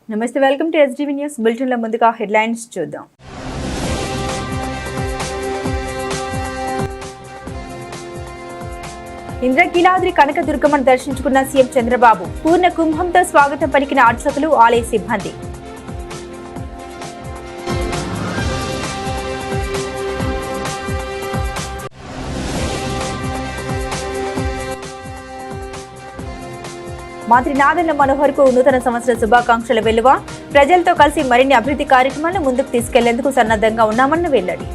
నమస్తే, welcome to SDV news bulletin. లో ముందుగా హెడ్లైన్స్ చూద్దాం. ఇంద్రకీలాద్రి కనకదుర్గమ్మను దర్శించుకున్న సీఎం చంద్రబాబు. పూర్ణ కుంభంతో స్వాగతం పలికిన అర్చకులు, ఆలయ సిబ్బంది. మంత్రి నాదెళ్ల మనోహర్ కు నూతన సంవత్సర శుభాకాంక్షల వెలువ. ప్రజలతో కలిసి మరిన్ని అభివృద్ధి కార్యక్రమాలను ముందుకు తీసుకెళ్లేందుకు సన్నద్ధంగా ఉన్నామన్న వెల్లడి.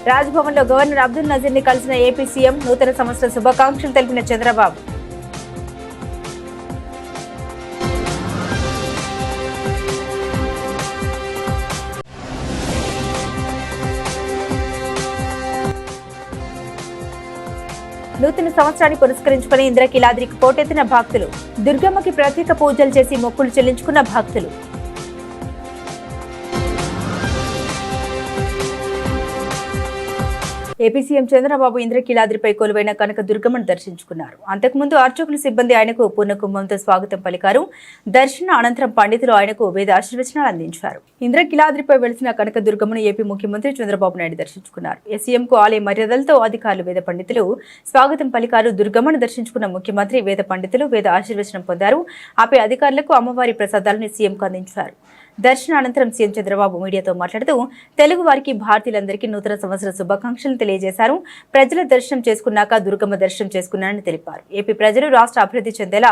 రాజ్భవన్ లో గవర్నర్ అబ్దుల్ నజీర్ ని కలిసిన ఏపీ సీఎం. నూతన సంవత్సర శుభాకాంక్షలు తెలిపిన చంద్రబాబు. నూతన సంవత్సరాన్ని పురస్కరించుకుని ఇంద్రకీలాద్రికి పోటెత్తిన భక్తులు. దుర్గమ్మకి ప్రత్యేక పూజలు చేసి మొక్కులు చెల్లించుకున్న భక్తులు. ఏపీ సీఎం చంద్రబాబు ఇంద్రకీలాద్రిపై కొలువైన కనక దుర్గమ్మను దర్శించుకున్నారు. అంతకుముందు అర్చకుల సిబ్బంది ఆయనకు పూర్ణకుంభంతో స్వాగతం పలికారు. దర్శన అనంతరం పండితులు ఆయనకు వేద ఆశీర్వచనాలు అందించారు. ఇంద్రకీలాద్రిపై వెలిసిన కనక దుర్గమ్మను ఏపీ ముఖ్యమంత్రి చంద్రబాబు నాయుడు దర్శించుకున్నారు. సీఎంకు ఆలయ మర్యాదలతో అధికారులు, వేద పండితులు స్వాగతం పలికారు. దుర్గమ్మను దర్శించుకున్న ముఖ్యమంత్రి, వేద పండితులు వేద ఆశీర్వచనం పొందారు. ఆపై అధికారులకు అమ్మవారి ప్రసాదాలను సీఎంకు అందించారు. దర్శన అనంతరం సీఎం చంద్రబాబు మీడియాతో మాట్లాడుతూ తెలుగు వారికి, భారతీయులందరికీ నూతన సంవత్సర శుభాకాంక్షలు తెలియజేశారు. ప్రజల దర్శనం చేసుకున్నాక దుర్గమ్మ దర్శనం చేసుకున్నారని తెలిపారు. ఏపీ ప్రజలు రాష్ట్ర అభివృద్ధి చెందేలా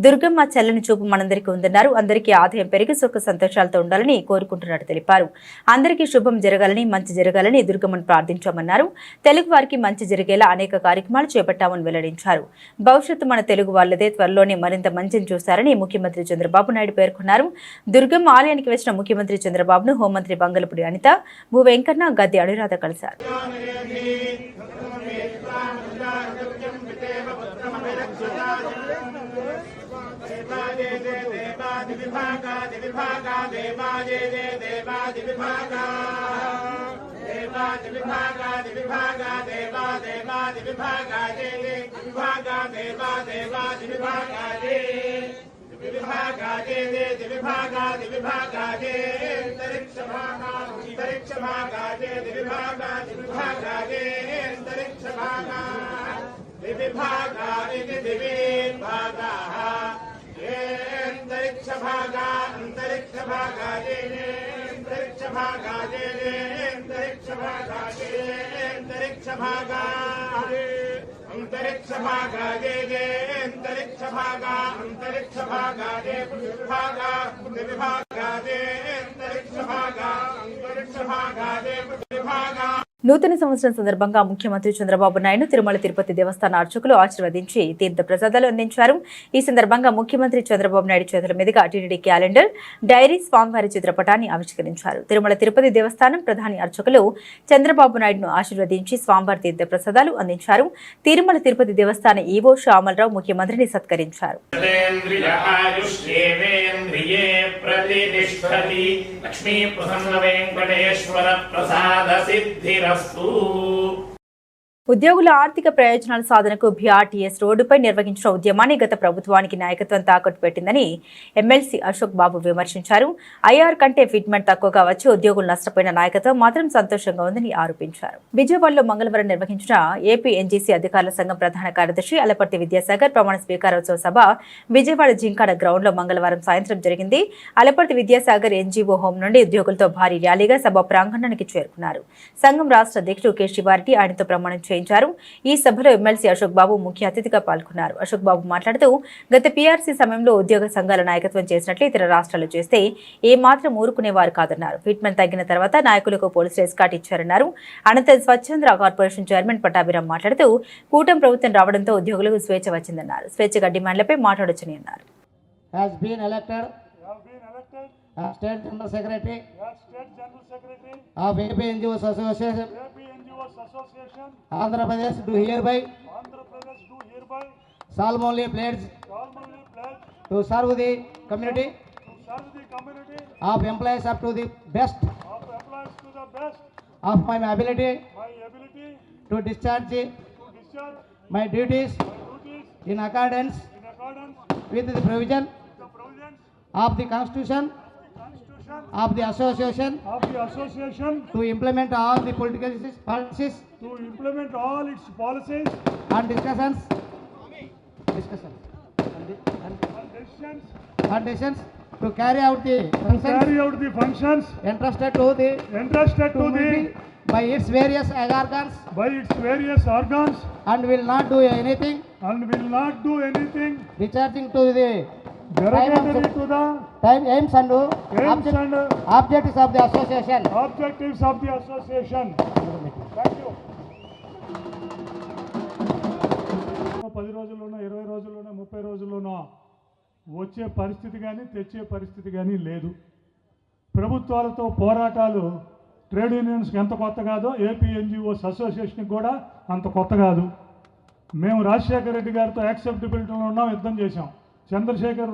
దుర్గమ్మ చల్లని చూపు మనందరికీ ఉందన్నారు. అందరికీ ఆదాయం పెరిగి సుఖ సంతోషాలతో ఉండాలని కోరుకుంటున్నట్టు తెలిపారు. అందరికీ శుభం జరగాలని, మంచి జరగాలని దుర్గమ్మను ప్రార్థించామన్నారు. తెలుగు వారికి మంచి జరిగేలా అనేక కార్యక్రమాలు చేపట్టామని వెల్లడించారు. భవిష్యత్తు మన తెలుగు వాళ్లదే, త్వరలోనే మరింత మంచిని చూస్తారని ముఖ్యమంత్రి చంద్రబాబు నాయుడు పేర్కొన్నారు. దుర్గమ్మ ఆలయానికి వచ్చిన ముఖ్యమంత్రి చంద్రబాబును హోంమంత్రి బంగళపూడి అనిత, భూ వెంకన్న, గద్దె అనురాధ కలిశారు. నూతన సంవత్సరం సందర్భంగా ముఖ్యమంత్రి చంద్రబాబు నాయుడు తిరుమల తిరుపతి దేవస్థాన అర్చకులు ఆశీర్వదించి తీర్థ ప్రసాదాలు అందించారు. ఈ సందర్భంగా ముఖ్యమంత్రి చంద్రబాబు నాయుడు చేతుల మీదుగా టీటీడీ క్యాలెండర్, డైరీ, స్వామివారి చిత్రపటాన్ని ఆవిష్కరించారు. తిరుమల తిరుపతి దేవస్థానం ప్రధాని అర్చకులు చంద్రబాబు నాయుడును ఆశీర్వదించి స్వామివారి తీర్థ ప్రసాదాలు అందించారు. తిరుమల తిరుపతి దేవస్థాన ఈవో శ్యామలరావు ముఖ్యమంత్రిని సత్కరించారు. ఉద్యోగుల ఆర్థిక ప్రయోజనాల సాధనకు బీఆర్టీఎస్ రోడ్డుపై నిర్వహించిన ఉద్యమాన్ని గత ప్రభుత్వానికి నాయకత్వం తాకట్టు పెట్టిందని ఎమ్మెల్సీ అశోక్ బాబు విమర్శించారు. ఐఆర్ కంటే ఫిట్మెంట్ తక్కువగా వచ్చి ఉద్యోగులు నష్టపోయిన నాయకత్వం మాత్రం సంతోషంగా ఉందని ఆరోపించారు. విజయవాడలో మంగళవారం నిర్వహించిన ఏపీ ఎన్జీసీ అధికారుల సంఘం ప్రధాన కార్యదర్శి అలపర్తి విద్యాసాగర్ ప్రమాణ స్వీకారోత్సవ సభ విజయవాడ జింకాడ గ్రౌండ్ లో మంగళవారం సాయంత్రం జరిగింది. అలపర్తి విద్యాసాగర్ ఎన్జీఓ హోం నుండి ఉద్యోగులతో భారీ ర్యాలీగా సభ ప్రాంగణానికి చేరుకున్నారు. సంఘం రాష్ట్ర అధ్యక్షుడు కె శివారెడ్డి ఆయనతో ప్రమాణం చేయించారు. ఈ సభలో ఎమ్మెల్సీ అశోక్ బాబు ముఖ్య అతిథిగా పాల్గొన్నారు. అశోక్ బాబు మాట్లాడుతూ గత పీఆర్సీ సమయంలో ఉద్యోగ సంఘాల నాయకత్వం చేసినట్లు ఇతర రాష్ట్రాలు చేస్తే ఏమాత్రం ఊరుకునేవారు కాదన్నారు. ఫిట్మెంట్ తగ్గిన తర్వాత నాయకులకు పోలీసులు ఎస్కాట్ ఇచ్చారన్నారు. అనంతరం స్వచ్ఛంద్ర కార్పొరేషన్ చైర్మన్ పట్టాభిరామ్ మాట్లాడుతూ కూటమి ప్రభుత్వం రావడంతో ఉద్యోగులకు స్వేచ్ఛ వచ్చిందన్నారు. స్వేచ్ఛగా డిమాండ్లపై మాట్లాడొచ్చని అన్నారు. State General Secretary of AP NGOs Association, Andhra Pradesh do hereby solemnly pledge to serve the community of employees up to the best of my ability to discharge my duties in accordance with the provision of the Constitution of the association to implement all the political policies and discussions and decisions to carry out the functions entrusted to me by its various organs and will not do anything discharging to the aims and objectives of the association. Thank you. 10 రోజుల్లోనో 20 రోజుల్లోనో 30 రోజుల్లోనో వచ్చే పరిస్థితి కానీ తెచ్చే పరిస్థితి కానీ లేదు. ప్రభుత్వాలతో పోరాటాలు trade యూనియన్స్కి ఎంత కొత్త కాదో ఏపీ ఎన్జిఓస్ అసోసియేషన్కి కూడా అంత కొత్త కాదు. మేము రాజశేఖర రెడ్డి గారితో యాక్సెప్టబిలిటీలో ఉన్నాం, యుద్ధం చేశాం. చంద్రశేఖర్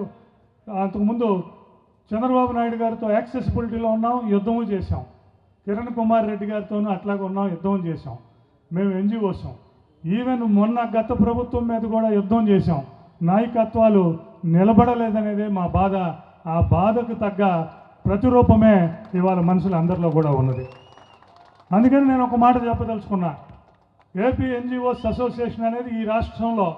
అంతకుముందు చంద్రబాబు నాయుడు గారితో యాక్సెసిబిలిటీలో ఉన్నాం, యుద్ధము చేశాం. కిరణ్ కుమార్ రెడ్డి గారితోనూ అట్లాగే ఉన్నాం, యుద్ధం చేశాం. మేము ఎన్జిఓసం. ఈవెన్ మొన్న గత ప్రభుత్వం మీద కూడా యుద్ధం చేశాం. నాయకత్వాలు నిలబడలేదనేదే మా బాధ. ఆ బాధకు తగ్గ ప్రతిరూపమే ఇవాళ మనుషులు అందరిలో కూడా ఉన్నది. అందుకని నేను ఒక మాట చెప్పదలుచుకున్నా. ఏపీ ఎన్జిఓస్ అసోసియేషన్ అనేది ఈ రాష్ట్రంలో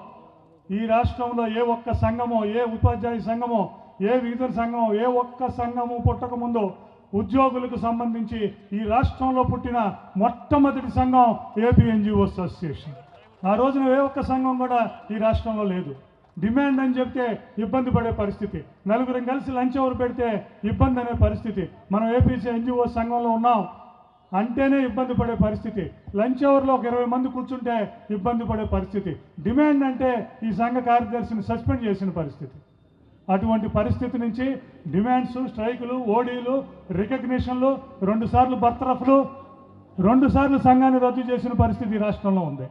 ఏ ఒక్క సంఘమో, ఏ ఉపాధ్యాయ సంఘమో, ఏ విద్యుత్ సంఘమో, ఏ ఒక్క సంఘము పుట్టకముందు ఉద్యోగులకు సంబంధించి ఈ రాష్ట్రంలో పుట్టిన మొట్టమొదటి సంఘం ఏపీ ఎన్జిఓస్ అసోసియేషన్. ఆ రోజున ఏ ఒక్క సంఘం కూడా ఈ రాష్ట్రంలో లేదు. డిమాండ్ అని చెప్తే ఇబ్బంది పడే పరిస్థితి, నలుగురం కలిసి లంచ్ అవర్ పెడితే ఇబ్బంది అనే పరిస్థితి. మనం ఏపీసీ ఎన్జిఓస్ సంఘంలో ఉన్నాం అంటేనే ఇబ్బంది పడే పరిస్థితి. లంచ్ అవర్లో ఒక 20 మంది కూర్చుంటే ఇబ్బంది పడే పరిస్థితి. డిమాండ్ అంటే ఈ సంఘ కార్యదర్శిని సస్పెండ్ చేసిన పరిస్థితి. అటువంటి పరిస్థితి నుంచి డిమాండ్స్, స్ట్రైకులు, ఓడీలు, రికగ్నిషన్లు, 2 సార్లు బర్తరఫ్లు, 2 సార్లు సంఘాన్ని రద్దు చేసిన పరిస్థితి రాష్ట్రంలో ఉంది.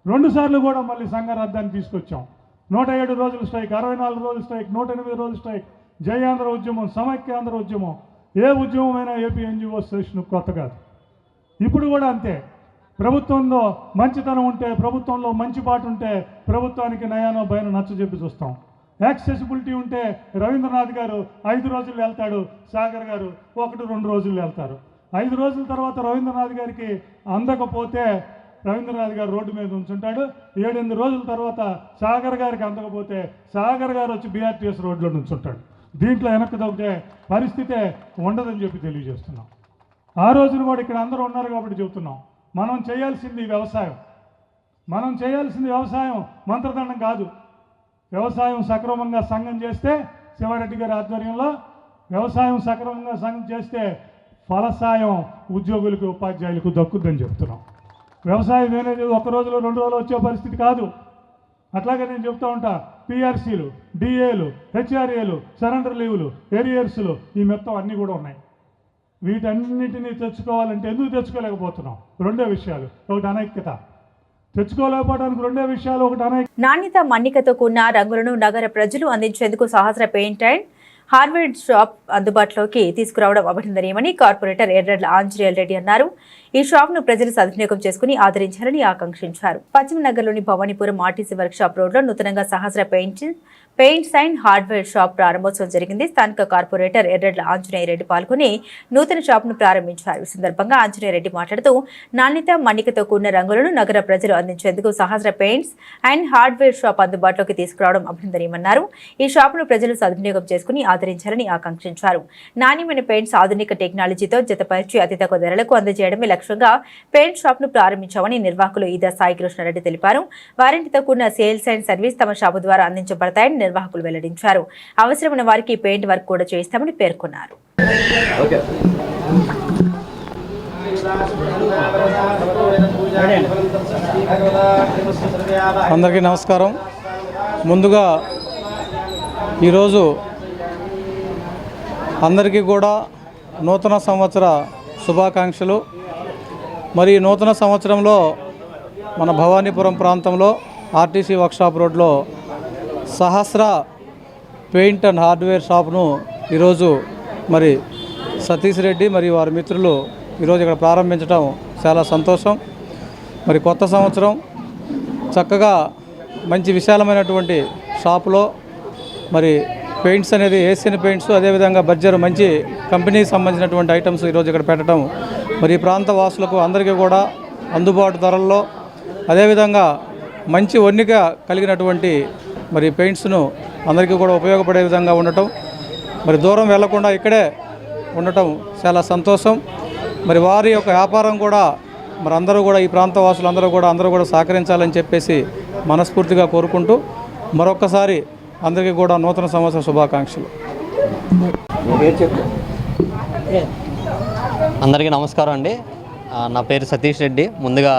2 సార్లు కూడా మళ్ళీ సంఘ రద్దాన్ని తీసుకొచ్చాం. 107 రోజుల స్ట్రైక్, 64 రోజుల స్ట్రైక్, 108 రోజుల స్ట్రైక్, జై ఆంధ్ర ఉద్యమం, సమైక్యాంధ్ర ఉద్యమం. ఏ ఉద్యమమైనా ఏపీ ఎన్జిఓ అసోసియేషన్ కొత్త కాదు. ఇప్పుడు కూడా అంతే. ప్రభుత్వంలో మంచితనం ఉంటే, ప్రభుత్వంలో మంచి పాటు ఉంటే ప్రభుత్వానికి నయానో భయానో నచ్చ చెప్పి చూస్తాం. యాక్సెసిబిలిటీ ఉంటే రవీంద్రనాథ్ గారు 5 రోజులు వెళ్తాడు, సాగర్ గారు 1-2 రోజులు వెళ్తారు. 5 రోజుల తర్వాత రవీంద్రనాథ్ గారికి అందకపోతే రవీంద్రనాథ్ గారు రోడ్డు మీద ఉంచుంటాడు. 7-8 రోజుల తర్వాత సాగర్ గారికి అందకపోతే సాగర్ గారు వచ్చి బీఆర్టీఎస్ రోడ్లో నుంచుంటాడు. దీంట్లో వెనక్కి తగ్గితే పరిస్థితే ఉండదని చెప్పి తెలియజేస్తున్నాం. ఆ రోజున కూడా ఇక్కడ అందరూ ఉన్నారు కాబట్టి చెబుతున్నాం. మనం చేయాల్సింది వ్యవసాయం, మంత్రదండం కాదు. వ్యవసాయం సక్రమంగా సంఘం చేస్తే, శివారెడ్డి గారి ఆధ్వర్యంలో వ్యవసాయం సక్రమంగా సంఘం చేస్తే ఫలసాయం ఉద్యోగులకు, ఉపాధ్యాయులకు దక్కుద్దని చెప్తున్నాం. వ్యవసాయం అనేది 1 రోజులో 2 రోజులు వచ్చే పరిస్థితి కాదు. అట్లాగే నేను చెప్తూ ఉంటా, పిఆర్సీలు, డిఏలు, హెచ్ఆర్ఏలు, సరెండర్ లీవులు, ఏరియర్స్లు, ఈ మొత్తం అన్నీ కూడా ఉన్నాయి. వీటన్నిటినీ తెచ్చుకోవాలంటే ఎందుకు తెచ్చుకోలేకపోతున్నాం? 2 విషయాలు. ఒకటి అనైక్యత. తెచ్చుకోలేకపోవడానికి 2 విషయాలు. ఒకటి నాణ్యత, మన్నికతో కూడిన రంగులను నగర ప్రజలు అందించేందుకు సహస్ర పెయింట్ అండ్ హార్డ్వేర్ షాప్ అందుబాటులోకి తీసుకురావడం అభినందనీయమని కార్పొరేటర్ ఎర్రడ్ల ఆంజనేయులు రెడ్డి అన్నారు. ఈ షాప్ ను ప్రజలు సద్వినియోగం చేసుకుని ఆదరించాలని ఆకాంక్షించారు. పశ్చిమ నగర్లోని Bhavanipuram RTC work shop road లో నూతనంగా సహస్ర పెయింట్స్ అండ్ హార్డ్వేర్ షాప్ ప్రారంభోత్సవం జరిగింది. స్థానిక కార్పొరేటర్ ఎర్రడ్ల ఆంజనేయరెడ్డి పాల్గొని నూతన షాప్ ను ప్రారంభించారు. ఈ సందర్భంగా ఆంజనేయరెడ్డి మాట్లాడుతూ నాణ్యత, మన్నికతో కూడిన రంగులను నగర ప్రజలు అందించేందుకు సహస్ర పెయింట్స్ అండ్ హార్డ్వేర్ షాప్ అందుబాటులోకి తీసుకురావడం అభినందనీయమన్నారు. ఈ షాప్ ను ప్రజలు సద్వినియోగం చేసుకుని ఆదరించాలని ఆకాంక్షించారు. నాణ్యమైన పెయింట్స్ ఆధునిక టెక్నాలజీతో జతపరిచి అతి తక్కువ ధరలకు అందజేయడమే లక్ష్యంగా పెయింట్ షాప్ ను ప్రారంభించామని నిర్వాహకులు ఈదా సాయి కృష్ణారెడ్డి తెలిపారు. వారంటీతో కూడిన సేల్స్ అండ్ సర్వీస్ తమ షాపు ద్వారా అందించబడతాయని నిర్వాహకులు వెల్లడించారు. అవసరమైన వారికి పెయింట్ వర్క్ కూడా చేయిస్తామని పేర్కొన్నారు. అందరికీ నమస్కారం. ముందుగా ఈరోజు అందరికీ కూడా నూతన సంవత్సర శుభాకాంక్షలు. మరి నూతన సంవత్సరంలో మన భవానీపురం ప్రాంతంలో ఆర్టీసీ వర్క్షాప్ రోడ్లో సహస్ర పెయింట్ అండ్ హార్డ్వేర్ షాప్ను ఈరోజు మరి సతీష్ రెడ్డి మరియు వారి మిత్రులు ఈరోజు ఇక్కడ ప్రారంభించడం చాలా సంతోషం. మరి కొత్త సంవత్సరం చక్కగా మంచి విశాలమైనటువంటి షాపులో మరి పెయింట్స్ అనేది ఏషియన్ పెయింట్స్, అదేవిధంగా బర్జర్ మంచి కంపెనీకి సంబంధించినటువంటి ఐటమ్స్ ఈరోజు ఇక్కడ పెట్టడం మరి ఈ ప్రాంత వాసులకు అందరికీ కూడా అందుబాటు ధరల్లో అదేవిధంగా మంచి వన్నిక కలిగినటువంటి మరి పెయింట్స్ను అందరికీ కూడా ఉపయోగపడే విధంగా ఉండటం, మరి దూరం వెళ్లకుండా ఇక్కడే ఉండటం చాలా సంతోషం. మరి వారి యొక్క వ్యాపారం కూడా మరి అందరూ కూడా ఈ ప్రాంత వాసులు అందరూ కూడా సహకరించాలని చెప్పేసి మనస్ఫూర్తిగా కోరుకుంటూ మరొక్కసారి అందరికీ కూడా నూతన సంవత్సర శుభాకాంక్షలు. అందరికీ నమస్కారం అండి. నా పేరు సతీష్ రెడ్డి. ముందుగా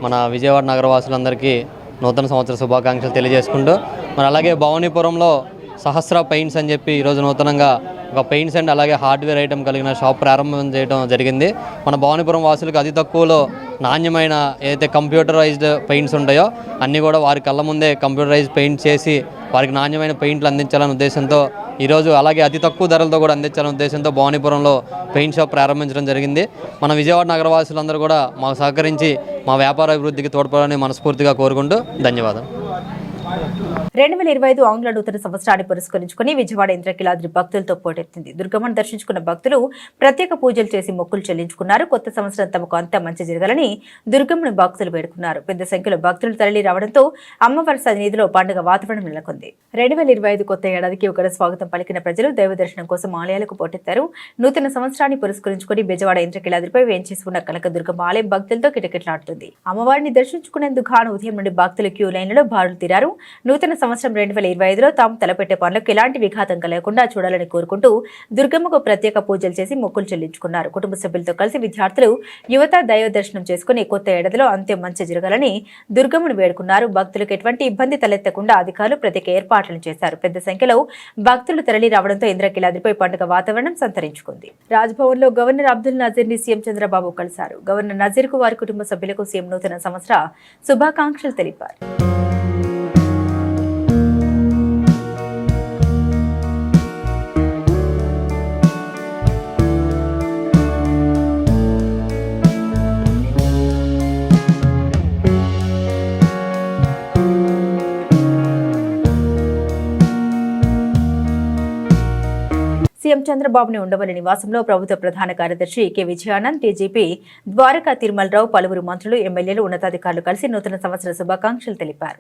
మన విజయవాడ నగరవాసులందరికీ నూతన సంవత్సర శుభాకాంక్షలు తెలియజేసుకుంటూ మరి అలాగే భవానీపురంలో సహస్ర పెయింట్స్ అని చెప్పి ఈరోజు నూతనంగా ఒక పెయింట్స్ అండ్ అలాగే హార్డ్వేర్ ఐటమ్ కలిగిన షాప్ ప్రారంభం చేయడం జరిగింది. మన భవానీపురం వాసులకు అతి తక్కువలో నాణ్యమైన ఏదైతే కంప్యూటరైజ్డ్ పెయింట్స్ ఉంటాయో అన్నీ కూడా వారి కళ్ళ ముందే కంప్యూటరైజ్డ్ పెయింట్ చేసి వారికి నాణ్యమైన పెయింట్లు అందించాలనే ఉద్దేశంతో ఈరోజు అలాగే అతి తక్కువ ధరలతో కూడా అందించాలనే ఉద్దేశంతో భవానీపురంలో పెయింట్ షాప్ ప్రారంభించడం జరిగింది. మన విజయవాడ నగరవాసులందరూ కూడా మాకు సహకరించి మా వ్యాపార అభివృద్ధికి తోడ్పడాలని మనస్ఫూర్తిగా కోరుకుంటూ ధన్యవాదాలు. 2025 ఆంగ్ల నూతన సంవత్సరాన్ని పురస్కరించుకుని విజయవాడ ఇంద్రకీలాద్రి భక్తులతో పోటెత్తింది. దుర్గమ్మను దర్శించుకున్న భక్తులు ప్రత్యేక పూజలు చేసి మొక్కులు చెల్లించుకున్నారు. కొత్త సంవత్సరం తమకు అంతా మంచి జరగాలని దుర్గమ్మను భక్తులు వేడుకున్నారు. పెద్ద సంఖ్యలో భక్తులు తరలి రావడంతో అమ్మవారి సన్నిధిలో పండుగ వాతావరణం నెలకొంది. 2025 కొత్త ఏడాదికి ఒకరు స్వాగతం పలికిన ప్రజలు దైవ దర్శనం కోసం ఆలయాలకు పోటెత్తారు. నూతన సంవత్సరాన్ని పురస్కరించుకుని విజయవాడ ఇంద్రకీలాద్రిపై వేంచేసి ఉన్న కనకదుర్గమ్మ ఆలయం భక్తులతో కిటకిటలాడుతుంది. అమ్మవారిని దర్శించుకునేందుకు గాను ఉదయం నుండి భక్తులు క్యూ లైన్లలో బారులు తీరారు. నూతన సంవత్సరం 2025లో తాము తలపెట్టే పనులకు ఎలాంటి విఘాతం కలగకుండా చూడాలని కోరుకుంటూ దుర్గమ్మకు ప్రత్యేక పూజలు చేసి మొక్కులు చెల్లించుకున్నారు. కుటుంబ సభ్యులతో కలిసి విద్యార్థులు యువత దైవ దర్శనం చేసుకుని కొత్త ఏడాదిలో అంత్యం మంచి జరగాలని దుర్గమ్మను వేడుకున్నారు. భక్తులకు ఎటువంటి ఇబ్బంది తలెత్తకుండా అధికారులు ప్రత్యేక ఏర్పాట్లను చేశారు. పెద్ద సంఖ్యలో భక్తులు తరలి రావడంతో ఇంద్రకీలాద్రిపై పండుగ వాతావరణం సంతరించుకుంది. రాజ్భవన్ లో గవర్నర్ అబ్దుల్ నజీర్ ని సీఎం చంద్రబాబు కలిశారు. గవర్నర్ నజీర్ కు వారి కుటుంబ సభ్యులకు సీఎం నూతన సంవత్సర శుభాకాంక్షలు తెలిపారు. సీఎం చంద్రబాబుని ఉండవల్లి నివాసంలో ప్రభుత్వ ప్రధాన కార్యదర్శి కె విజయానంద్, డీజీపీ ద్వారకా తిరుమలరావు, పలువురు మంత్రులు, ఎమ్మెల్యేలు, ఉన్నతాధికారులు కలిసి నూతన సంవత్సర శుభాకాంక్షలు తెలిపారు.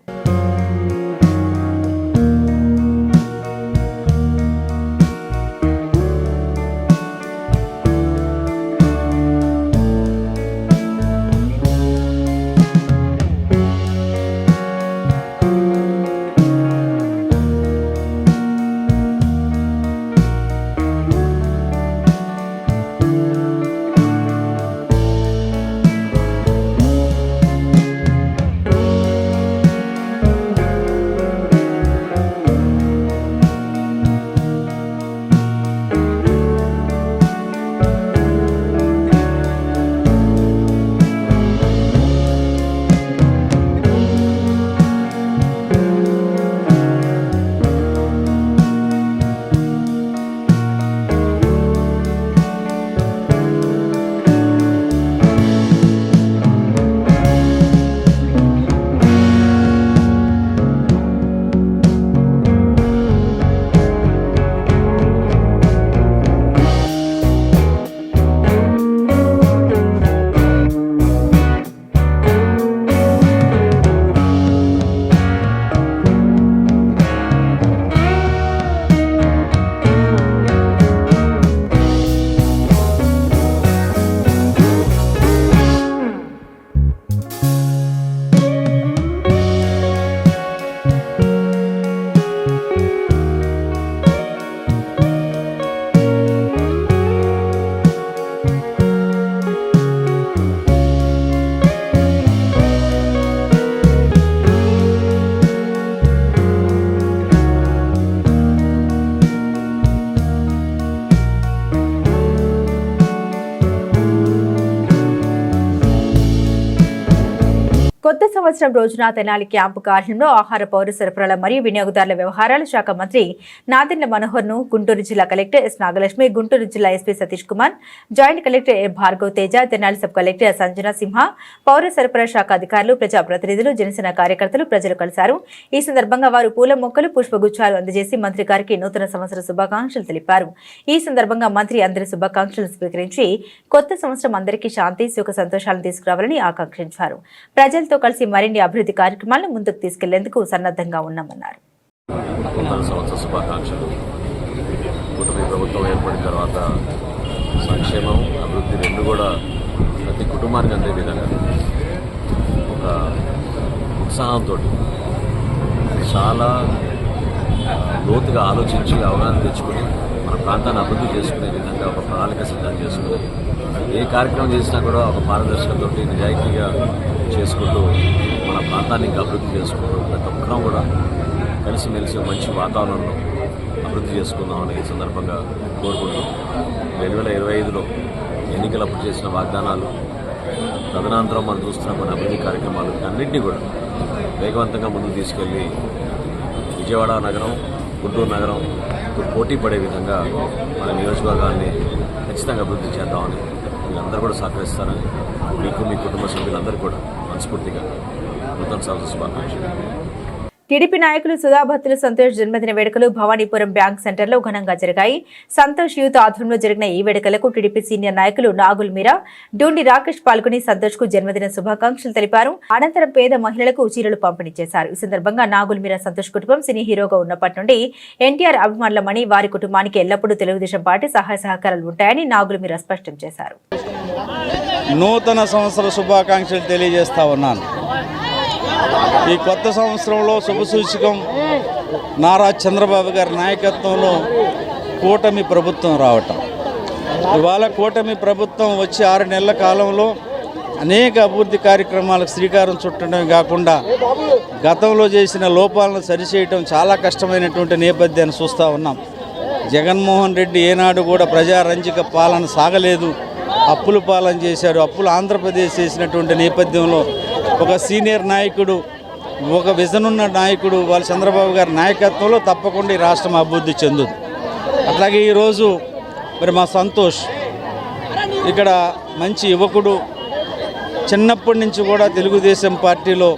సంవత్సరం రోజున తెనాలి క్యాంపు కార్యాలయంలో ఆహార పౌర సరఫరాల మరియు వినియోగదారుల వ్యవహారాల శాఖ మంత్రి నాదెండ్ల మనోహర్ ను గుంటూరు జిల్లా కలెక్టర్ ఎస్ నాగలక్ష్మి, గుంటూరు జిల్లా SP Satish Kumar, joint collector A Bhargav Teja, Tenali sub collector Sanjana Simha, పౌర సరఫరా శాఖ అధికారులు, ప్రజాప్రతినిధులు, జనసేన కార్యకర్తలు, ప్రజలు కలిశారు. ఈ సందర్భంగా వారు పూల మొక్కలు, పుష్పగుచ్చాలు అందజేసి మంత్రి గారికి నూతన సంవత్సర శుభాకాంక్షలు తెలిపారు. ఈ సందర్భంగా మంత్రి అందరి శుభాకాంక్షలు స్వీకరించి కొత్త సంవత్సరం అందరికీ శాంతి, సుఖ సంతోషాలను తీసుకురావాలని ఆకాంక్షించారు. ప్రజలతో కలిసి మరిన్ని అభివృద్ధి కార్యక్రమాలను ముందుకు తీసుకెళ్లేందుకు సన్నద్ధంగా ఉన్నామన్నారు. కూటమి ప్రభుత్వం ఏర్పడిన తర్వాత సంక్షేమం, అభివృద్ధి రెండు కూడా ప్రతి కుటుంబానికి అందే విధంగా ఒక ఉత్సాహంతో చాలా లోతుగా ఆలోచించి అవగాహన తెచ్చుకుని మన ప్రాంతాన్ని అభివృద్ధి చేసుకునే విధంగా ఒక ప్రణాళిక సిద్ధం చేసుకుని ఏ కార్యక్రమం చేసినా కూడా ఒక పారదర్శకతతో నిజాయితీగా చేసుకుంటూ మన ప్రాంతాన్ని ఇంకా అభివృద్ధి చేసుకుంటూ ప్రతి ఒక్కరం కూడా కలిసిమెలిసి మంచి వాతావరణంలో అభివృద్ధి చేసుకుందామని ఈ సందర్భంగా కోరుకుంటూ 2025లో ఎన్నికలప్పుడు చేసిన వాగ్దానాలు, తదనంతరం మనం చూస్తున్న కొన్ని అభివృద్ధి కార్యక్రమాలు అన్నింటినీ కూడా వేగవంతంగా ముందుకు తీసుకెళ్ళి విజయవాడ నగరం, గుంటూరు నగరం పోటీ పడే విధంగా మన నియోజకవర్గాన్ని ఖచ్చితంగా అభివృద్ధి చేద్దామని వీళ్ళందరూ కూడా సహకరిస్తారని మీకు, మీ కుటుంబ సభ్యులందరూ కూడా మనస్ఫూర్తిగా నూతన సంవత్సర శుభాకాంక్షలు. టీడీపీ నాయకులు సుధాభత్తులు సంతోష్ జన్మదిన వేడుకలు భవానీపురం బ్యాంక్ సెంటర్లో ఘనంగా జరిగాయి. సంతోష్ యూత్ ఆధ్వర్యంలో జరిగిన ఈ వేడుకలకు టీడీపీ సీనియర్ నాయకులు నాగుల్ మీరా, డూండి రాకేష్ పాల్గొని సంతోష్ కు జన్మదిన శుభాకాంక్షలు తెలిపారు. అనంతరం పేద మహిళలకు చీరలు పంపిణీ చేశారు. ఈ సందర్భంగా నాగుల్ మీరా సంతోష్ కుటుంబం సినీ హీరోగా ఉన్నప్పటి నుండి ఎన్టీఆర్ అభిమానులమని, వారి కుటుంబానికి ఎల్లప్పుడూ తెలుగుదేశం పార్టీ సహాయ సహకారాలు ఉంటాయని నాగుల్ మీరా స్పష్టం చేశారు. నూతన సంవత్సర శుభాకాంక్షలు తెలియజేస్తా ఉన్నాను. ఈ కొత్త సంవత్సరంలో శుభసూచకం నారా చంద్రబాబు గారి నాయకత్వంలో కూటమి ప్రభుత్వం రావటం. ఇవాళ కూటమి ప్రభుత్వం వచ్చి 6 నెలల కాలంలో అనేక అభివృద్ధి కార్యక్రమాలకు శ్రీకారం చుట్టడమే కాకుండా గతంలో చేసిన లోపాలను సరిచేయటం చాలా కష్టమైనటువంటి నేపథ్యాన్ని చూస్తూ ఉన్నాం. జగన్మోహన్ రెడ్డి ఏనాడు కూడా ప్రజారంజక పాలన సాగలేదు, అప్పుల పాలన చేశాడు. అప్పులు ఆంధ్రప్రదేశ్ చేసినటువంటి నేపథ్యంలో ఒక సీనియర్ నాయకుడు, ఒక విజన్ ఉన్న నాయకుడు వాళ్ళ చంద్రబాబు గారి నాయకత్వంలో తప్పకుండా ఈ రాష్ట్రం అభివృద్ధి చెందుతుంది. అట్లాగే ఈరోజు మరి మా సంతోష్ ఇక్కడ మంచి యువకుడు, చిన్నప్పటి నుంచి కూడా తెలుగుదేశం పార్టీలో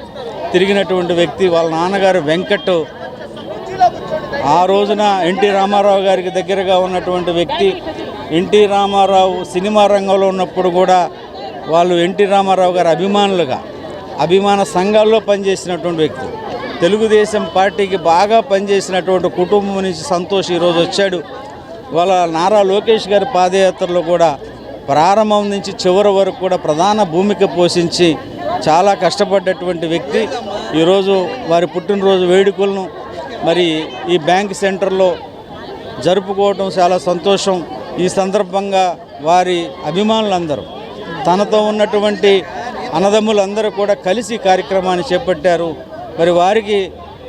తిరిగినటువంటి వ్యక్తి. వాళ్ళ నాన్నగారు వెంకట్ ఆ రోజున ఎన్టీ రామారావు గారికి దగ్గరగా ఉన్నటువంటి వ్యక్తి. ఎన్టీ రామారావు సినిమా రంగంలో ఉన్నప్పుడు కూడా వాళ్ళు ఎన్టీ రామారావు గారి అభిమాన సంఘాల్లో పనిచేసినటువంటి వ్యక్తి. తెలుగుదేశం పార్టీకి బాగా పనిచేసినటువంటి కుటుంబం నుంచి సంతోష్ ఈరోజు వచ్చాడు. వాళ్ళ నారా లోకేష్ గారి పాదయాత్రలో కూడా ప్రారంభం నుంచి చివరి వరకు కూడా ప్రధాన భూమిక పోషించి చాలా కష్టపడ్డటువంటి వ్యక్తి. ఈరోజు వారి పుట్టినరోజు వేడుకలను మరి ఈ బ్యాంక్ సెంటర్లో జరుపుకోవటం చాలా సంతోషం. ఈ సందర్భంగా వారి అభిమానులందరూ, తనతో ఉన్నటువంటి అన్నదమ్ములందరూ కూడా కలిసి కార్యక్రమాన్ని చేపట్టారు. మరి వారికి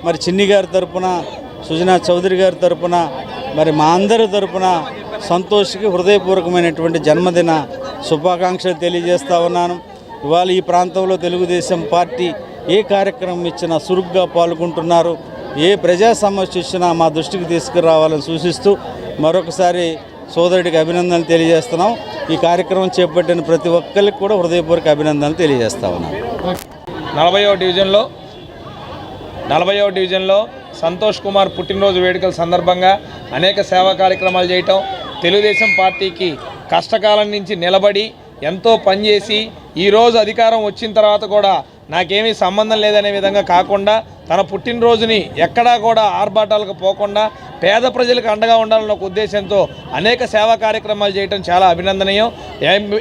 మరి చిన్ని గారి తరపున, సుజనా చౌదరి గారి తరపున, మరి మా అందరి తరపున సంతోష్కి హృదయపూర్వకమైనటువంటి జన్మదిన శుభాకాంక్షలు తెలియజేస్తూ ఉన్నాను. ఇవాళ ఈ ప్రాంతంలో తెలుగుదేశం పార్టీ ఏ కార్యక్రమం ఇచ్చినా చురుగ్గా పాల్గొంటున్నారు. ఏ ప్రజా సమస్య ఇచ్చినా మా దృష్టికి తీసుకురావాలని సూచిస్తూ మరొకసారి సోదరుడికి అభినందనలు తెలియజేస్తున్నాం. ఈ కార్యక్రమం చేపట్టిన ప్రతి ఒక్కరికి కూడా హృదయపూర్వక అభినందనలు తెలియజేస్తా ఉన్నాం. 40వ డివిజన్లో సంతోష్ కుమార్ పుట్టినరోజు వేడుకల సందర్భంగా అనేక సేవా కార్యక్రమాలు చేయటం, తెలుగుదేశం పార్టీకి కష్టకాలం నుంచి నిలబడి ఎంతో పనిచేసి ఈరోజు అధికారం వచ్చిన తర్వాత కూడా నాకేమీ సంబంధం లేదనే విధంగా కాకుండా తన పుట్టినరోజుని ఎక్కడా కూడా ఆర్భాటాలకు పోకుండా పేద ప్రజలకు అండగా ఉండాలన్న ఒక ఉద్దేశంతో అనేక సేవా కార్యక్రమాలు చేయడం చాలా అభినందనీయం.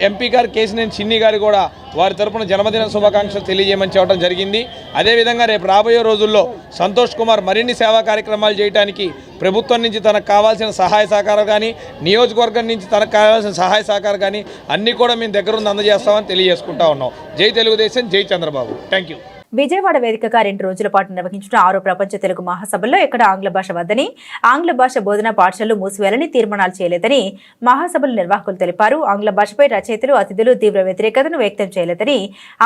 ఎంపీ గారు కేసినేని చిన్ని గారు కూడా వారి తరపున జన్మదిన శుభాకాంక్షలు తెలియజేయమని చెప్పడం జరిగింది. అదేవిధంగా రేపు రాబోయే రోజుల్లో సంతోష్ కుమార్ మరిన్ని సేవా కార్యక్రమాలు చేయడానికి ప్రభుత్వం నుంచి తనకు కావాల్సిన సహాయ సహకారం కానీ, నియోజకవర్గం నుంచి తనకు కావాల్సిన సహాయ సహకారం కానీ అన్నీ కూడా మేము దగ్గరుండి అందజేస్తామని తెలియజేసుకుంటా ఉన్నాం. జై తెలుగుదేశం, జై చంద్రబాబు. Thank you. విజయవాడ వేదికగా 2 రోజుల పాటు నిర్వహించిన 6వ ప్రపంచ తెలుగు మహాసభల్లో ఎక్కడ ఆంగ్ల భాష వద్దని, ఆంగ్ల భాష బోధనా పాఠశాలలు మూసివేయాలని తీర్మానాలు చేయలేదని మహాసభల నిర్వాహకులు తెలిపారు. ఆంగ్ల భాషపై రచయితలు, అతిథులు తీవ్ర వ్యతిరేకతను వ్యక్తం చేయలేదని,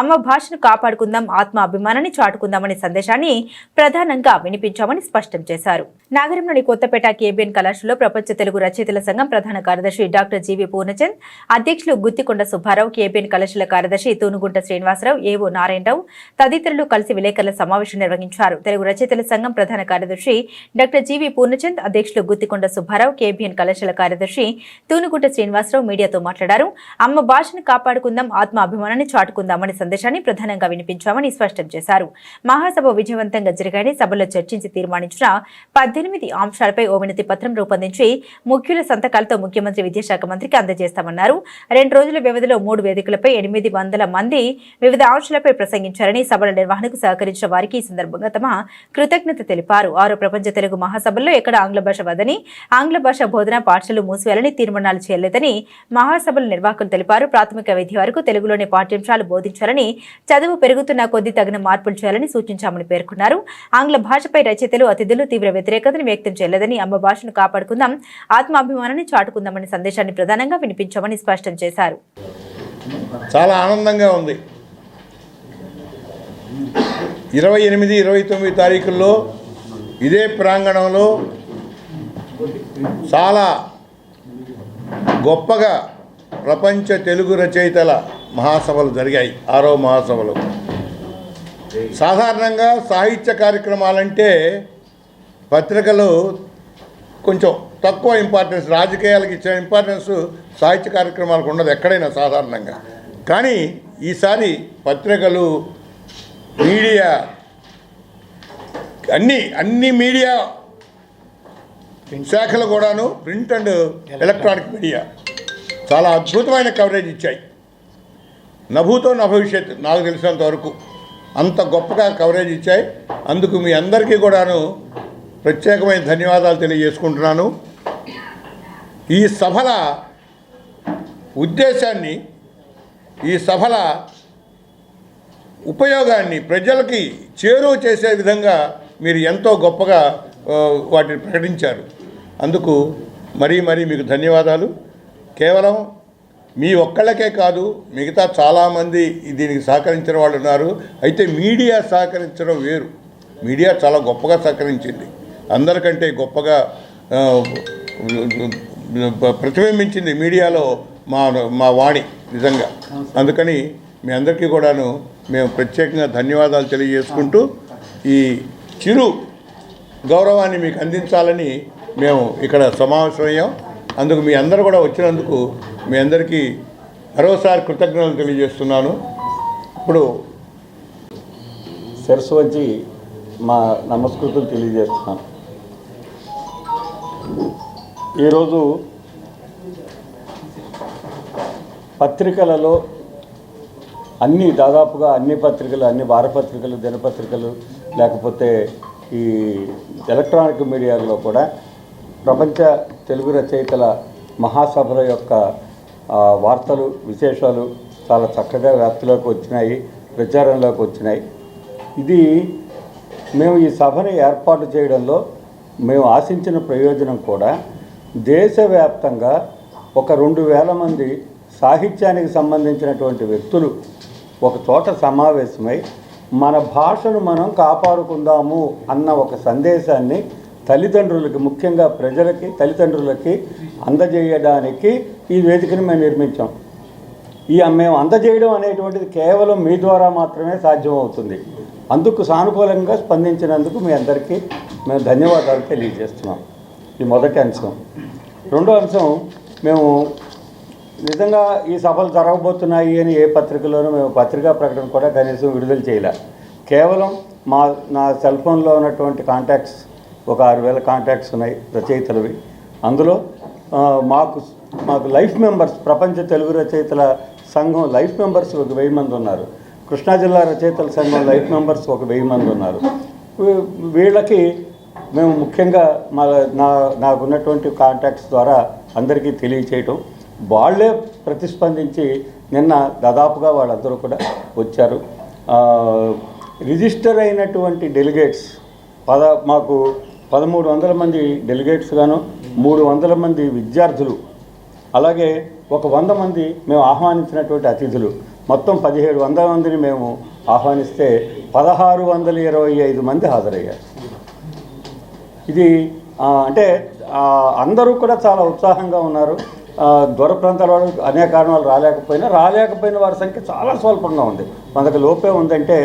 అమ్మ భాషను కాపాడుకుందాం, ఆత్మ అభిమానాన్ని చాటుకుందామనే సందేశాన్ని ప్రధానంగా వినిపించామని స్పష్టం చేశారు. నగరంలోని కొత్తపేట కేబిఎన్ కళాశాలలో ప్రపంచ తెలుగు రచయితల సంఘం ప్రధాన కార్యదర్శి డాక్టర్ జీవి పూర్ణచంద్, అధ్యక్షులు గుత్తికొండ సుబ్బారావు, కేబిఎన్ కళాశాల కార్యదర్శి తూనుగుంట శ్రీనివాసరావు, ఏవో నారాయణరావు తదితరులు కలిసి విలేకరుల సమావేశం నిర్వహించారు. తెలుగు రచయితల సంఘం ప్రధాన కార్యదర్శి డాక్టర్ జీవి పూర్ణచంద్, అధ్యక్షులు గుత్తికొండ సుబ్బారావు, కేబిఎన్ కళాశాల కార్యదర్శి తూనుగుంట శ్రీనివాసరావు మీడియాతో మాట్లాడారు. అమ్మ భాషను కాపాడుకుందాం, ఆత్మ అభిమానాన్ని చాటుకుందామనే సందేశాన్ని ప్రధానంగా వినిపించామని స్పష్టం చేశారు. మహాసభ విజయవంతంగా జరిగాయని సభలో చర్చించి తీర్మానించిన 18 అంశాలపై ఓ వినతి పత్రం రూపొందించి ముఖ్యుల సంతకాలతో ముఖ్యమంత్రి విద్యాశాఖ మంత్రికి అందజేస్తామన్నారు. 2 రోజుల వ్యవధిలో 3 వేదికలపై 800 మంది వివిధ అంశాలపై ప్రసంగించారని, సభల నిర్వహణకు సహకరించిన వారికి ఈ సందర్భంగా తమ కృతజ్ఞత తెలిపారు. 6వ ప్రపంచ తెలుగు మహాసభల్లో ఎక్కడ ఆంగ్ల భాష వద్దని, ఆంగ్ల భాష బోధనా పాఠశాలలు మూసివేయాలని తీర్మానాలు చేయలేదని మహాసభల నిర్వాహకులు తెలిపారు. ప్రాథమిక విద్య వరకు తెలుగులోనే పాఠ్యాంశాలు బోధించాలని, చదువు పెరుగుతున్న కొద్దీ తగిన మార్పులు చేయాలని సూచించామని పేర్కొన్నారు. ఆంగ్ల భాషపై రచయితలు, అతిథులు తీవ్ర వ్యతిరేకతను వ్యక్తం చేయలేదని, అమ్మ భాషను కాపాడుకుందాం, ఆత్మాభిమానాన్ని చాటుకుందామనే సందేశాన్ని ప్రధానంగా వినిపించామని స్పష్టం చేశారు. చాలా ఆనందంగా ఉంది. 28, 29 తారీఖుల్లో ఇదే ప్రాంగణంలో చాలా గొప్పగా ప్రపంచ తెలుగు రచయితల మహాసభలు జరిగాయి. 6వ మహాసభలు. సాధారణంగా సాహిత్య కార్యక్రమాలంటే పత్రికలు కొంచెం తక్కువ ఇంపార్టెన్స్, రాజకీయాలకు ఇచ్చిన ఇంపార్టెన్స్ సాహిత్య కార్యక్రమాలకు ఉండదు ఎక్కడైనా సాధారణంగా. కానీ ఈసారి పత్రికలు, మీడియా, అన్ని మీడియా శాఖలు కూడాను, ప్రింట్ అండ్ ఎలక్ట్రానిక్ మీడియా చాలా అద్భుతమైన కవరేజ్ ఇచ్చాయి. నభూతో నా భవిష్యత్తు నాకు తెలిసినంత వరకు అంత గొప్పగా కవరేజ్ ఇచ్చాయి. అందుకు మీ అందరికీ కూడాను ప్రత్యేకమైన ధన్యవాదాలు తెలియజేసుకుంటున్నాను. ఈ సభల ఉద్దేశాన్ని, ఈ సభల ఉపయోగాన్ని ప్రజలకి చేరువ చేసే విధంగా మీరు ఎంతో గొప్పగా వాటిని ప్రకటించారు. అందుకు మరీ మీకు ధన్యవాదాలు. కేవలం మీ ఒక్కళ్ళకే కాదు, మిగతా చాలామంది దీనికి సహకరించిన వాళ్ళు ఉన్నారు. అయితే మీడియా సహకరించడం వేరు. మీడియా చాలా గొప్పగా సహకరించింది, అందరికంటే గొప్పగా ప్రతిబింబించింది మీడియాలో మా వాణి నిజంగా. అందుకని మీ అందరికీ కూడాను మేము ప్రత్యేకంగా ధన్యవాదాలు తెలియజేసుకుంటూ ఈ చిరు గౌరవాన్ని మీకు అందించాలని మేము ఇక్కడ సమావేశమయ్యాం. అందుకు మీ అందరూ కూడా వచ్చినందుకు మీ అందరికీ మరోసారి కృతజ్ఞతలు తెలియజేస్తున్నాను. ఇప్పుడు శిరస్సు వచ్చి మా నమస్కృతులు తెలియజేస్తున్నాను. ఈరోజు పత్రికలలో దాదాపుగా అన్ని పత్రికలు, అన్ని వారపత్రికలు, దినపత్రికలు, లేకపోతే ఈ ఎలక్ట్రానిక్ మీడియాలో కూడా ప్రపంచ తెలుగు రచయితల మహాసభల యొక్క వార్తలు, విశేషాలు చాలా చక్కగా వ్యాప్తిలోకి వచ్చినాయి, ప్రచారంలోకి వచ్చినాయి. ఇది మేము ఈ సభని ఏర్పాటు చేయడంలో మేము ఆశించిన ప్రయోజనం కూడా దేశవ్యాప్తంగా ఒక 2000 మంది సాహిత్యానికి సంబంధించినటువంటి వ్యక్తులు ఒక చోట సమావేశమై మన భాషను మనం కాపాడుకుందాము అన్న ఒక సందేశాన్ని తల్లిదండ్రులకి, ముఖ్యంగా ప్రజలకి, తల్లిదండ్రులకి అందజేయడానికి ఈ వేదికను మేము నిర్మించాం. మేము అందజేయడం అనేటువంటిది కేవలం మీ ద్వారా మాత్రమే సాధ్యమవుతుంది. అందుకు సానుకూలంగా స్పందించినందుకు మీ అందరికీ మేము ధన్యవాదాలు తెలియజేస్తున్నాం. ఈ మొదటి అంశం. రెండో అంశం, మేము నిజంగా ఈ సభలు జరగబోతున్నాయి అని ఏ పత్రికలోనూ మేము పత్రికా ప్రకటన కూడా కనీసం విడుదల చేయలే. కేవలం నా సెల్ ఫోన్లో ఉన్నటువంటి కాంటాక్ట్స్ ఒక 6000 కాంటాక్ట్స్ ఉన్నాయి రచయితలవి. అందులో మాకు లైఫ్ మెంబర్స్, ప్రపంచ తెలుగు రచయితల సంఘం లైఫ్ మెంబర్స్ ఒక 1000 మంది ఉన్నారు. కృష్ణా జిల్లా రచయితల సంఘం లైఫ్ మెంబర్స్ ఒక 1000 మంది ఉన్నారు. వీళ్ళకి మేము ముఖ్యంగా నాకున్నటువంటి కాంటాక్ట్స్ ద్వారా అందరికీ తెలియచేయటం, వాళ్ళే ప్రతిస్పందించి నిన్న దాదాపుగా వాళ్ళందరూ కూడా వచ్చారు. రిజిస్టర్ అయినటువంటి డెలిగేట్స్ మాకు 1300 మంది డెలిగేట్స్ గాను 300 మంది విద్యార్థులు, అలాగే ఒక 100 మంది మేము ఆహ్వానించినటువంటి అతిథులు, మొత్తం 1700 మందిని మేము ఆహ్వానిస్తే 1625 మంది హాజరయ్యారు. ఇది అంటే అందరూ కూడా చాలా ఉత్సాహంగా ఉన్నారు. దూర ప్రాంతాల వాళ్ళు అనేక కారణాలు రాలేకపోయిన వారి సంఖ్య చాలా స్వల్పంగా ఉంది. 100కి లోపే ఉందంటే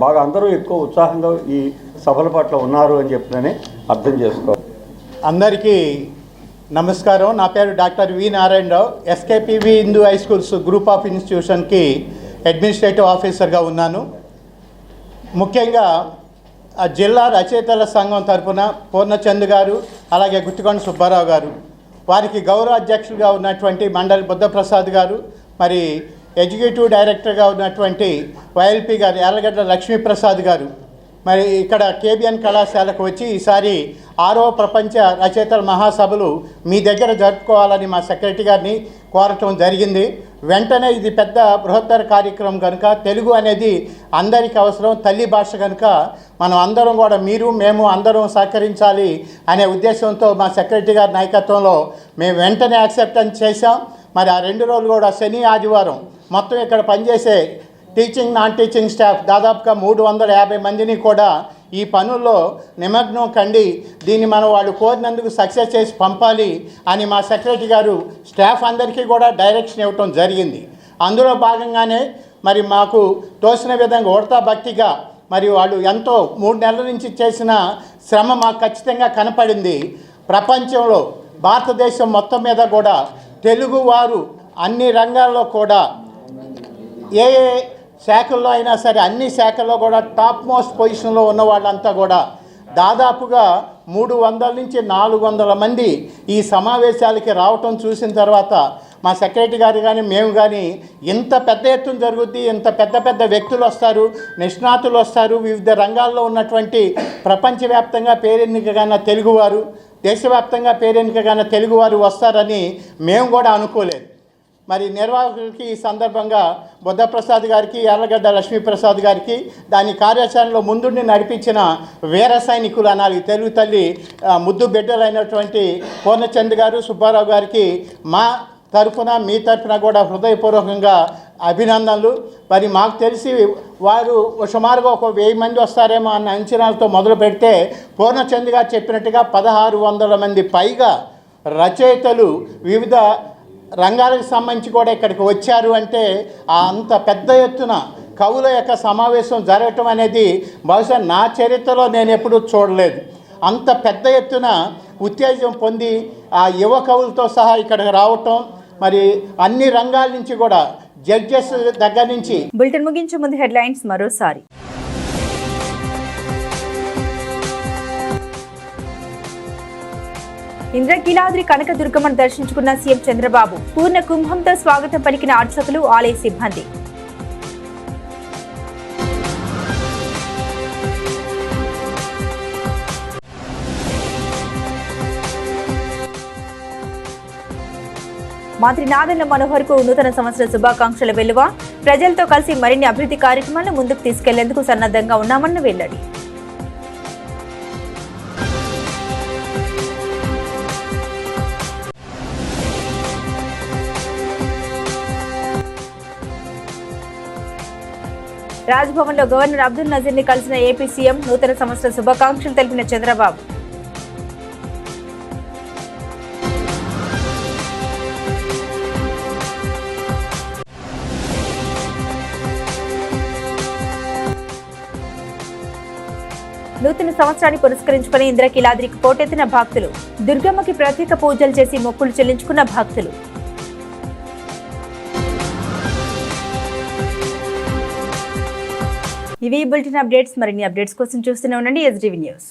బాగా అందరూ ఎక్కువ ఉత్సాహంగా ఈ సభల పట్ల ఉన్నారు అని చెప్పినని అర్థం చేసుకోవాలి. అందరికీ నమస్కారం. నా పేరు doctor V Narayanarao. SKPV Hindu high schools group of ఇన్స్టిట్యూషన్కి అడ్మినిస్ట్రేటివ్ ఆఫీసర్గా ఉన్నాను. ముఖ్యంగా జిల్లా రచయితల సంఘం తరఫున పూర్ణచంద్ గారు, అలాగే గుత్తికొండ సుబ్బారావు గారు, వారికి గౌరవ అధ్యక్షులుగా ఉన్నటువంటి మండలి బుద్ధప్రసాద్ గారు, మరి ఎగ్జిక్యూటివ్ డైరెక్టర్గా ఉన్నటువంటి వైఎల్పి గారు యార్లగడ్డ లక్ష్మీప్రసాద్ గారు, మరి ఇక్కడ కేబిఎన్ కళాశాలకు వచ్చి ఈసారి 6వ ప్రపంచ రచయితల మహాసభలు మీ దగ్గర జరుపుకోవాలని మా సెక్రటరీ గారిని కోరటం జరిగింది. వెంటనే ఇది పెద్ద బృహత్తర కార్యక్రమం కనుక, తెలుగు అనేది అందరికీ అవసరం, తల్లి భాష కనుక మనం అందరం కూడా మేము అందరం సహకరించాలి అనే ఉద్దేశంతో మా సెక్రటరీ గారి నాయకత్వంలో మేము వెంటనే యాక్సెప్టెన్స్ చేశాం. మరి ఆ 2 రోజులు కూడా శని ఆదివారం మొత్తం ఇక్కడ పనిచేసే టీచింగ్ నాన్ టీచింగ్ స్టాఫ్ దాదాపుగా 350 మందిని కూడా ఈ పనుల్లో నిమగ్నం కండి, దీన్ని మనం వాళ్ళు కోరినందుకు సక్సెస్ చేసి పంపాలి అని మా సెక్రటరీ గారు స్టాఫ్ అందరికీ కూడా డైరెక్షన్ ఇవ్వటం జరిగింది. అందులో భాగంగానే మరి మాకు తోసిన విధంగా ఉడతా భక్తిగా మరి వాళ్ళు ఎంతో 3 నెలల నుంచి చేసిన శ్రమ మాకు ఖచ్చితంగా కనపడింది. ప్రపంచంలో భారతదేశం మొత్తం మీద కూడా తెలుగువారు అన్ని రంగాల్లో కూడా ఏ శాఖల్లో అయినా సరే అన్ని శాఖల్లో కూడా టాప్ మోస్ట్ పొజిషన్లో ఉన్న వాళ్ళంతా కూడా దాదాపుగా 300 నుంచి 400 మంది ఈ సమావేశాలకి రావటం చూసిన తర్వాత మా సెక్రటరీ గారు కానీ మేము కానీ ఇంత పెద్ద ఎత్తున జరుగుద్ది, ఇంత పెద్ద వ్యక్తులు వస్తారు, నిష్ణాతులు వస్తారు, వివిధ రంగాల్లో ఉన్నటువంటి ప్రపంచవ్యాప్తంగా పేరెన్నికగాన తెలుగువారు, దేశవ్యాప్తంగా పేరెన్నికగాన తెలుగువారు వస్తారని మేము కూడా అనుకోలేదు. మరి నిర్వాహకులకి ఈ సందర్భంగా బుద్ధప్రసాద్ గారికి, యార్లగడ్డ లక్ష్మీప్రసాద్ గారికి, దాని కార్యాచరణలో ముందుండి నడిపించిన వీర సైనికులు అనాలి, తెలుగు తల్లి ముద్దు బిడ్డలైనటువంటి పూర్ణచంద్ గారు, సుబ్బారావు గారికి మా తరఫున మీ తరఫున కూడా హృదయపూర్వకంగా అభినందనలు. మరి మాకు తెలిసి వారు సుమారుగా ఒక 1000 మంది వస్తారేమో అన్న అంచనాలతో మొదలు పెడితే పూర్ణచంద్ గారు చెప్పినట్టుగా 1600 మంది పైగా రచయితలు వివిధ రంగాలకు సంబంధించి కూడా ఇక్కడికి వచ్చారు అంటే అంత పెద్ద ఎత్తున కవుల యొక్క సమావేశం జరగటం అనేది బహుశా నా చరిత్రలో నేను ఎప్పుడూ చూడలేదు. అంత పెద్ద ఎత్తున ఉత్తేజం పొంది ఆ యువ కవులతో సహా ఇక్కడికి రావటం, మరి అన్ని రంగాల నుంచి కూడా జడ్జెస్ దగ్గర నుంచి. బులెటిన్ ముగించే ముందు హెడ్లైన్స్ మరోసారి. ఇంద్రకీలాద్రి కనకదుర్గమ్మను దర్శించుకున్న సీఎం చంద్రబాబు. పూర్ణ కుంభంతో స్వాగతం పలికిన అర్చకులు, ఆలయ సిబ్బంది. మంత్రి నాదెండ్ల మనోహర్కు నూతన సంవత్సర శుభాకాంక్షల వెలువ. ప్రజలతో కలిసి మరిన్ని అభివృద్ధి కార్యక్రమాలను ముందుకు తీసుకెళ్లేందుకు సన్నద్ధంగా ఉన్నామన్న వెల్లడి. రాజ్భవన్లో గవర్నర్ అబ్దుల్ నజీర్ ని కలిసిన ఏపీ సీఎం. నూతన సంవత్సర శుభాకాంక్షలు తెలిపిన చంద్రబాబు. నూతన సంవత్సరాన్ని పురస్కరించుకుని ఇంద్రకీలాద్రికి పోటెత్తిన భక్తులు. దుర్గమ్మకి ప్రత్యేక పూజలు చేసి మొక్కులు చెల్లించుకున్న భక్తులు. ఇవి బులెటిన్ అప్డేట్స్. మరిన్ని అప్డేట్స్ కోసం చూస్తూనే ఉండండి SDV న్యూస్.